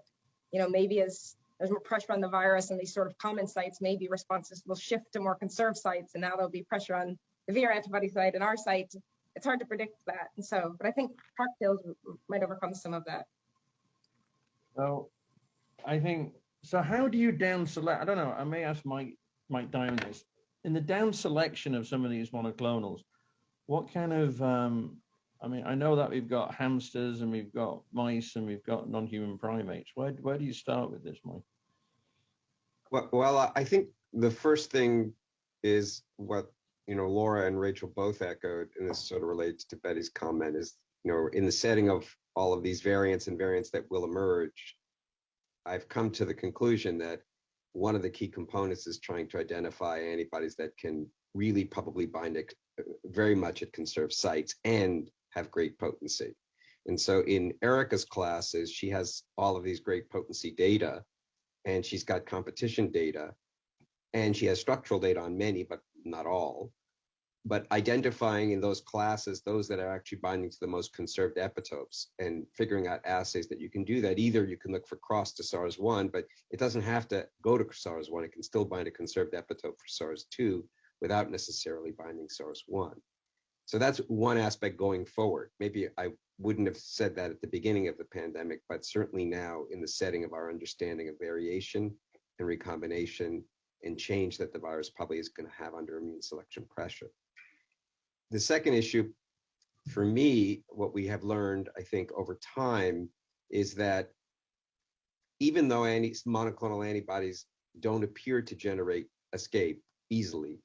maybe as there's more pressure on the virus and these sort of common sites, maybe responses will shift to more conserved sites, and now there'll be pressure on the VR antibody site and our site. It's hard to predict that. And so, but I think cocktails might overcome some of that. So I think, so how do you down select? I don't know, I may ask Mike Diamond this. In the down selection of some of these monoclonals, what kind of, I mean, I know that we've got hamsters and we've got mice and we've got non-human primates. Where do you start with this, Mike? Well, I think the first thing is what, Laura and Rachel both echoed, and this sort of relates to Betty's comment, is, in the setting of all of these variants and variants that will emerge, I've come to the conclusion that one of the key components is trying to identify antibodies that can really probably bind very much at conserved sites and have great potency. And so in Erica's classes, she has all of these great potency data, and she's got competition data, and she has structural data on many, but not all. But identifying in those classes those that are actually binding to the most conserved epitopes and figuring out assays that you can do that. Either you can look for cross to SARS-1, but it doesn't have to go to SARS-1. It can still bind a conserved epitope for SARS-2 without necessarily binding SARS-1. So that's one aspect going forward. Maybe I wouldn't have said that at the beginning of the pandemic, but certainly now in the setting of our understanding of variation and recombination and change that the virus probably is going to have under immune selection pressure. The second issue for me, what we have learned, I think, over time is that even though monoclonal antibodies don't appear to generate escape easily,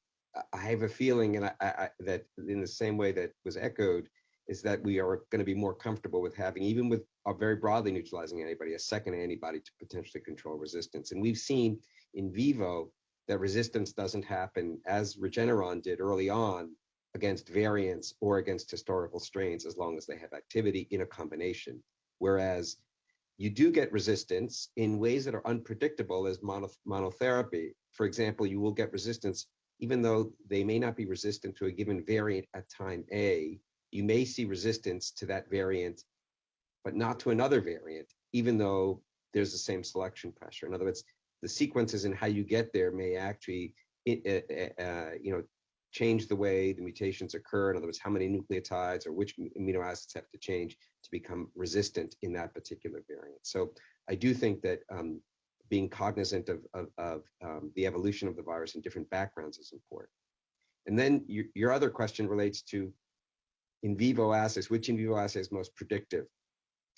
I have a feeling, and that in the same way that was echoed, is that we are going to be more comfortable with having, even with a very broadly neutralizing antibody, a second antibody to potentially control resistance. And we've seen in vivo that resistance doesn't happen as Regeneron did early on against variants or against historical strains, as long as they have activity in a combination. Whereas you do get resistance in ways that are unpredictable as monotherapy. For example, you will get resistance, even though they may not be resistant to a given variant at time A, you may see resistance to that variant, but not to another variant, even though there's the same selection pressure. In other words, the sequences and how you get there may actually, change the way the mutations occur. In other words, how many nucleotides or which amino acids have to change to become resistant in that particular variant. So I do think that being cognizant of the evolution of the virus in different backgrounds is important. And then your other question relates to in vivo assays. Which in vivo assay is most predictive?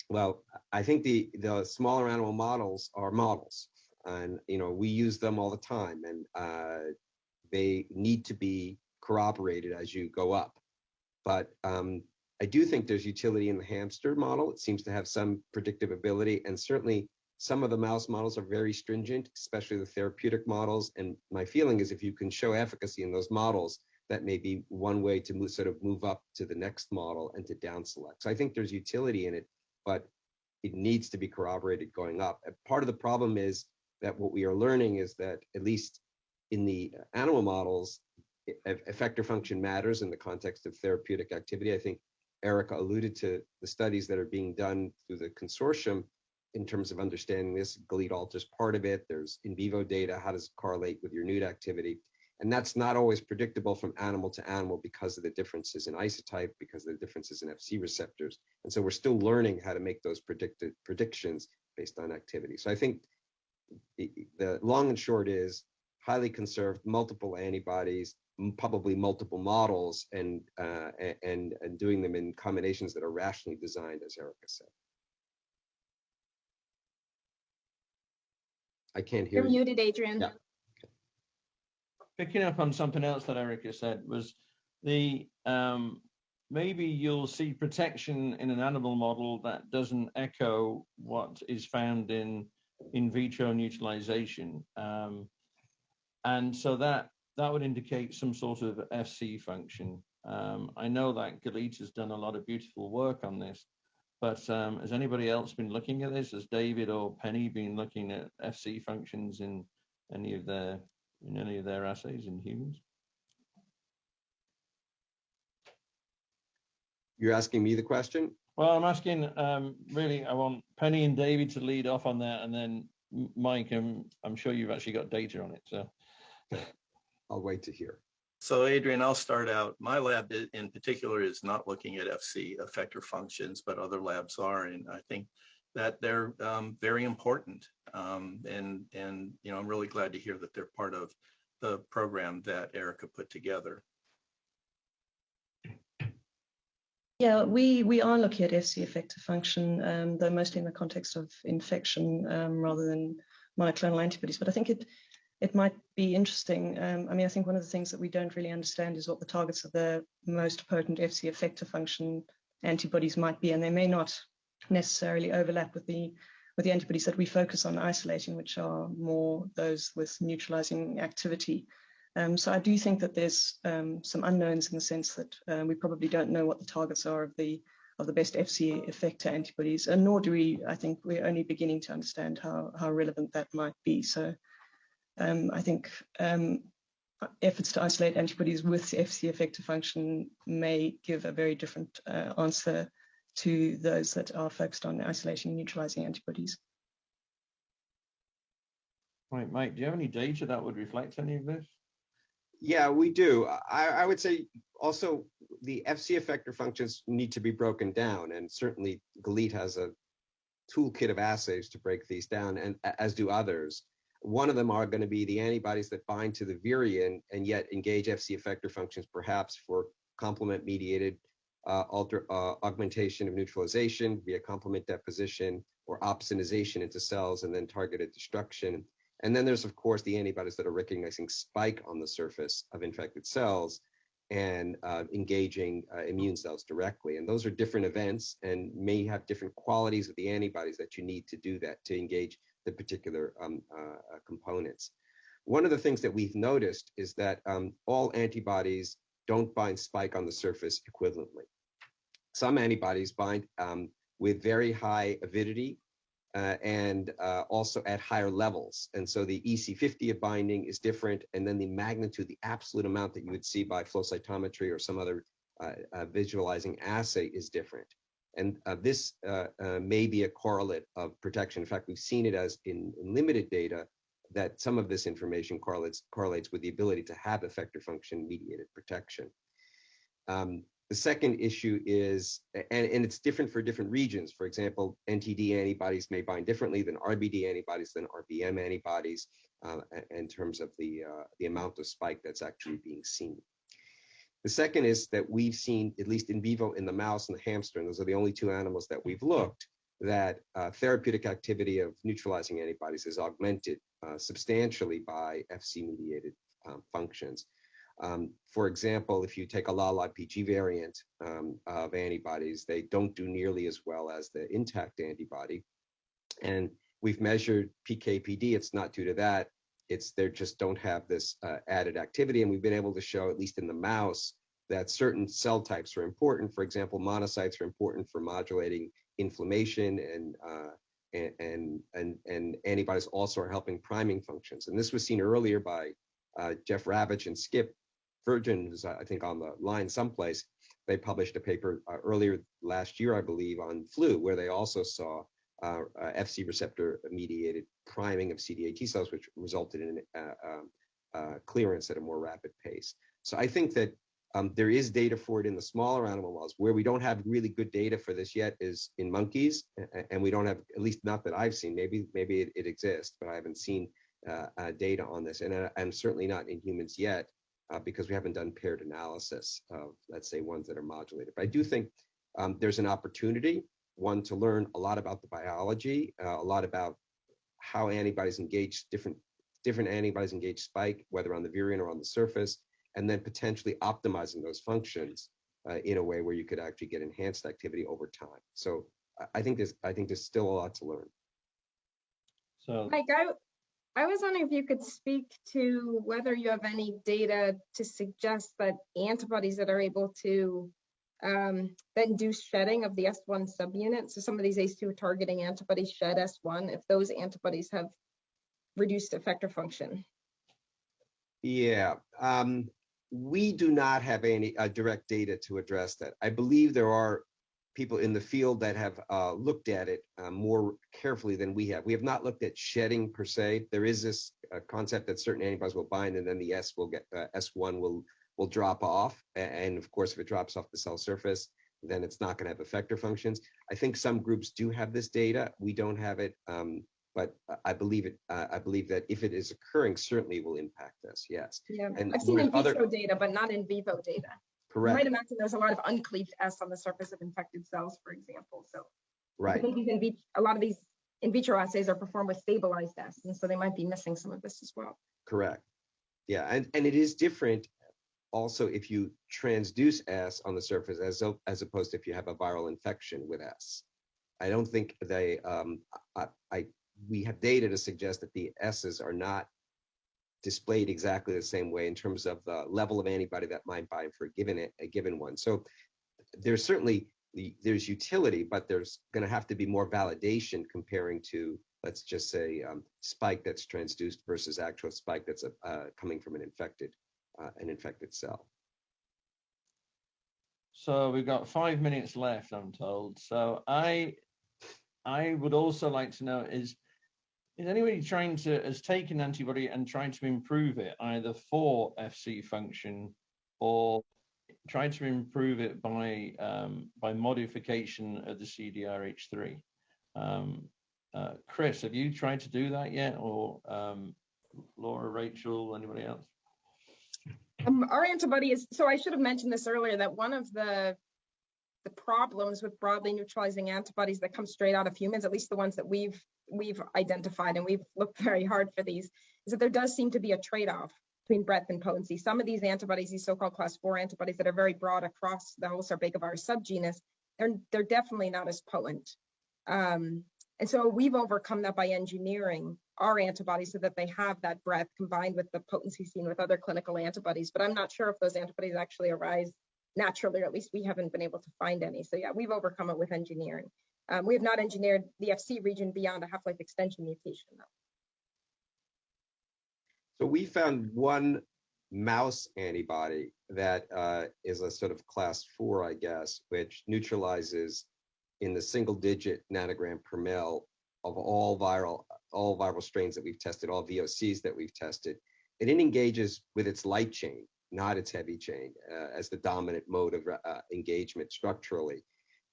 Well, I think the smaller animal models are models, and we use them all the time, and they need to be corroborated as you go up. But I do think there's utility in the hamster model. It seems to have some predictive ability, and certainly some of the mouse models are very stringent, especially the therapeutic models. And my feeling is if you can show efficacy in those models, that may be one way to move up to the next model and to down select. So I think there's utility in it, but it needs to be corroborated going up. And part of the problem is that what we are learning is that, at least in the animal models, effector function matters in the context of therapeutic activity. I think Erica alluded to the studies that are being done through the consortium in terms of understanding this. GLEAD alters part of it. There's in vivo data. How does it correlate with your nude activity? And that's not always predictable from animal to animal because of the differences in isotype, because of the differences in FC receptors. And so we're still learning how to make those predictions based on activity. So I think the long and short is highly conserved, multiple antibodies, probably multiple models, and doing them in combinations that are rationally designed, as Erica said. I can't hear you. You're muted, Adrian. Yeah. Picking up on something else that Erica said was the maybe you'll see protection in an animal model that doesn't echo what is found in vitro neutralization, and so that would indicate some sort of FC function. I know that Galit has done a lot of beautiful work on this, but has anybody else been looking at this? Has David or Penny been looking at FC functions in any of their assays in humans? You're asking me the question? Well, I'm asking, really, I want Penny and David to lead off on that, and then Mike, I'm sure you've actually got data on it, so. I'll wait to hear. So Adrian, I'll start out. My lab in particular is not looking at FC effector functions, but other labs are, and I think that they're very important. And you know, I'm really glad to hear that they're part of the program that Erica put together. Yeah, we are looking at FC effector function, though mostly in the context of infection rather than monoclonal antibodies. But I think it might be interesting. I mean, I think one of the things that we don't really understand is what the targets of the most potent FC effector function antibodies might be, and they may not necessarily overlap with the antibodies that we focus on isolating, which are more those with neutralizing activity. So I do think that there's some unknowns in the sense that we probably don't know what the targets are of the best FC effector antibodies, and nor do we. I think we're only beginning to understand how relevant that might be. So I think efforts to isolate antibodies with FC effector function may give a very different answer to those that are focused on isolating and neutralizing antibodies. Right, Mike, do you have any data that would reflect any of this? Yeah, we do. I would say also the FC effector functions need to be broken down, and certainly Galit has a toolkit of assays to break these down, and as do others. One of them are going to be the antibodies that bind to the virion and yet engage FC effector functions, perhaps for complement-mediated augmentation of neutralization via complement deposition or opsonization into cells and then targeted destruction. And then there's, of course, the antibodies that are recognizing spike on the surface of infected cells and engaging immune cells directly. And those are different events and may have different qualities of the antibodies that you need to do that, to engage the particular components. One of the things that we've noticed is that all antibodies don't bind spike on the surface equivalently. Some antibodies bind with very high avidity and also at higher levels. And so the EC50 of binding is different, and then the magnitude, the absolute amount that you would see by flow cytometry or some other visualizing assay is different. And this may be a correlate of protection. In fact, we've seen it as in limited data that some of this information correlates with the ability to have effector function mediated protection. The second issue is, and it's different for different regions. For example, NTD antibodies may bind differently than RBD antibodies, than RBM antibodies, in terms of the amount of spike that's actually being seen. The second is that we've seen, at least in vivo in the mouse and the hamster, and those are the only two animals that we've looked, that therapeutic activity of neutralizing antibodies is augmented substantially by FC-mediated functions. For example, if you take a LAL-IPG variant of antibodies, they don't do nearly as well as the intact antibody. And we've measured PK/PD. It's not due to that. It's they just don't have this added activity. And we've been able to show, at least in the mouse, that certain cell types are important. For example, monocytes are important for modulating inflammation, and antibodies also are helping priming functions. And this was seen earlier by Jeff Ravitch and Skip Virgin, who's I think on the line someplace. They published a paper earlier last year, I believe, on flu, where they also saw FC receptor mediated priming of CD8 T cells, which resulted in clearance at a more rapid pace. So I think that there is data for it in the smaller animal models. Where we don't have really good data for this yet is in monkeys, and we don't have, at least not that I've seen. Maybe it exists, but I haven't seen data on this, and I'm certainly not in humans yet. Because we haven't done paired analysis of, let's say, ones that are modulated. But I do think there's an opportunity, one, to learn a lot about the biology, a lot about how antibodies engage, different antibodies engage spike, whether on the virion or on the surface, and then potentially optimizing those functions in a way where you could actually get enhanced activity over time. So I think there's still a lot to learn. So, Mike, I was wondering if you could speak to whether you have any data to suggest that antibodies that are able to that induce shedding of the S1 subunit, so some of these ACE2 targeting antibodies shed S1, if those antibodies have reduced effector function. Yeah, we do not have any direct data to address that. I believe there are people in the field that have looked at it more carefully than we have. We have not looked at shedding per se. There is this concept that certain antibodies will bind, and then the S will get S1 will drop off. And of course, if it drops off the cell surface, then it's not going to have effector functions. I think some groups do have this data. We don't have it, but I believe it. I believe that if it is occurring, certainly it will impact us. Yes. Yeah, and I've seen in vitro data, but not in vivo data. Correct. You might imagine there's a lot of uncleaved S on the surface of infected cells, for example. So right. I think a lot of these in vitro assays are performed with stabilized S, and so they might be missing some of this as well. Correct. Yeah, and it is different also if you transduce S on the surface as opposed to if you have a viral infection with S. I don't think they, we have data to suggest that the S's are not displayed exactly the same way in terms of the level of antibody that might bind for a given one. So there's certainly, there's utility, but there's gonna have to be more validation comparing to, let's just say, spike that's transduced versus actual spike that's coming from an infected cell. So we've got 5 minutes left, I'm told. So I would also like to know is anybody has taken antibody and trying to improve it either for FC function or trying to improve it by modification of the CDRH3? Chris, have you tried to do that yet, or Laura, Rachel, anybody else? Our antibody is, so I should have mentioned this earlier, that one of the problems with broadly neutralizing antibodies that come straight out of humans, at least the ones that we've identified, and we've looked very hard for these, is that there does seem to be a trade-off between breadth and potency. Some of these antibodies, these so-called class 4 antibodies that are very broad across the whole sarbecovirus subgenus, they're definitely not as potent. And so we've overcome that by engineering our antibodies so that they have that breadth combined with the potency seen with other clinical antibodies. But I'm not sure if those antibodies actually arise naturally, or at least we haven't been able to find any. So yeah, we've overcome it with engineering. We have not engineered the FC region beyond a half-life extension mutation, though. So we found one mouse antibody that is a sort of class 4, I guess, which neutralizes in the single-digit nanogram per ml of all viral strains that we've tested, all VOCs that we've tested. And it engages with its light chain, not its heavy chain, as the dominant mode of engagement structurally.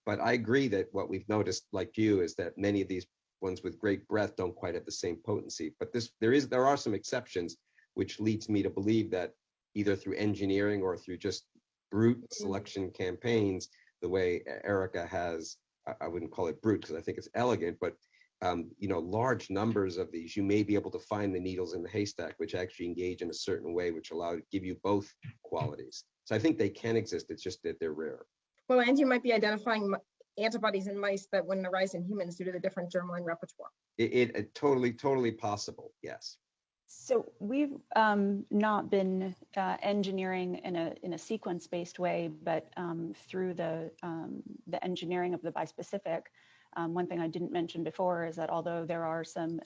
But I agree that what we've noticed, like you, is that many of these ones with great breadth don't quite have the same potency. But there are some exceptions, which leads me to believe that either through engineering or through just brute selection campaigns, the way Erica has, I wouldn't call it brute because I think it's elegant, but large numbers of these, you may be able to find the needles in the haystack, which actually engage in a certain way, which give you both qualities. So I think they can exist. It's just that they're rare. Well, and you might be identifying antibodies in mice that wouldn't arise in humans due to the different germline repertoire. It totally possible. Yes. So we've not been engineering in a sequence-based way, but through the engineering of the bispecific. One thing I didn't mention before is that although there are some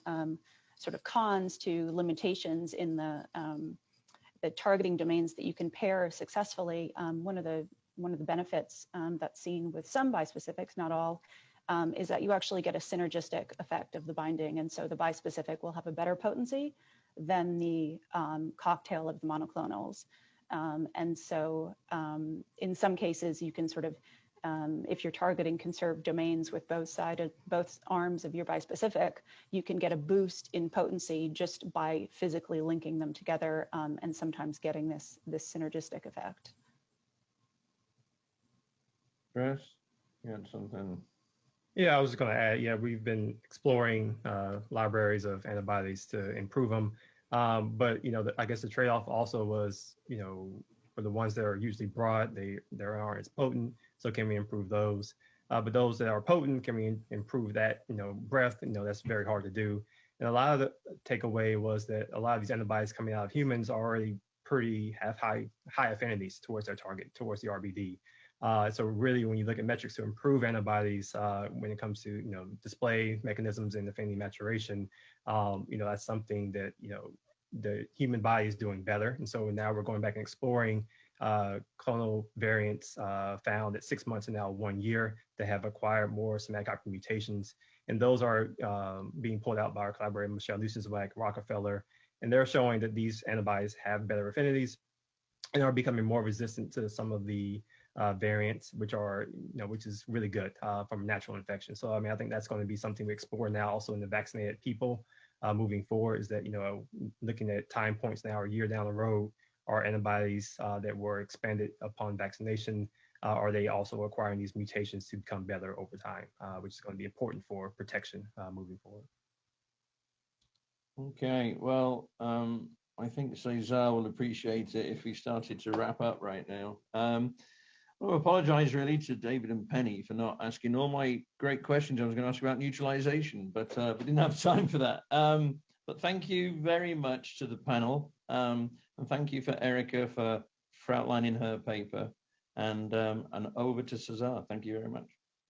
sort of cons to limitations in the targeting domains that you can pair successfully, one of the benefits that's seen with some bispecifics, not all, is that you actually get a synergistic effect of the binding, and so the bispecific will have a better potency than the cocktail of the monoclonals. And so in some cases, you can sort of, if you're targeting conserved domains with both arms of your bispecific, you can get a boost in potency just by physically linking them together and sometimes getting this synergistic effect. Chris, you had something? Yeah, I was just going to add, yeah, we've been exploring libraries of antibodies to improve them. But, I guess the trade-off also was, for the ones that are usually broad, they aren't as potent. So can we improve those? But those that are potent, can we improve that, breadth? That's very hard to do. And a lot of the takeaway was that a lot of these antibodies coming out of humans already have high affinities towards their target, towards the RBD. So really, when you look at metrics to improve antibodies, when it comes to display mechanisms and affinity maturation, that's something that the human body is doing better. And so now we're going back and exploring clonal variants found at 6 months and now 1 year that have acquired more somatic hyperactive mutations. And those are being pulled out by our collaborator, Michelle Lucensweig, Rockefeller. And they're showing that these antibodies have better affinities and are becoming more resistant to some of the variants, which are, which is really good from natural infection. So, I mean, I think that's going to be something we explore now also in the vaccinated people moving forward, is that, looking at time points now, a year down the road, are antibodies that were expanded upon vaccination, are they also acquiring these mutations to become better over time, which is going to be important for protection moving forward. Okay, well, I think Cesar will appreciate it if we started to wrap up right now. I want to apologize really to David and Penny for not asking all my great questions. I was going to ask about neutralization, but we didn't have time for that. But thank you very much to the panel. And thank you for Erica for outlining her paper. And over to Cesar. Thank you very much.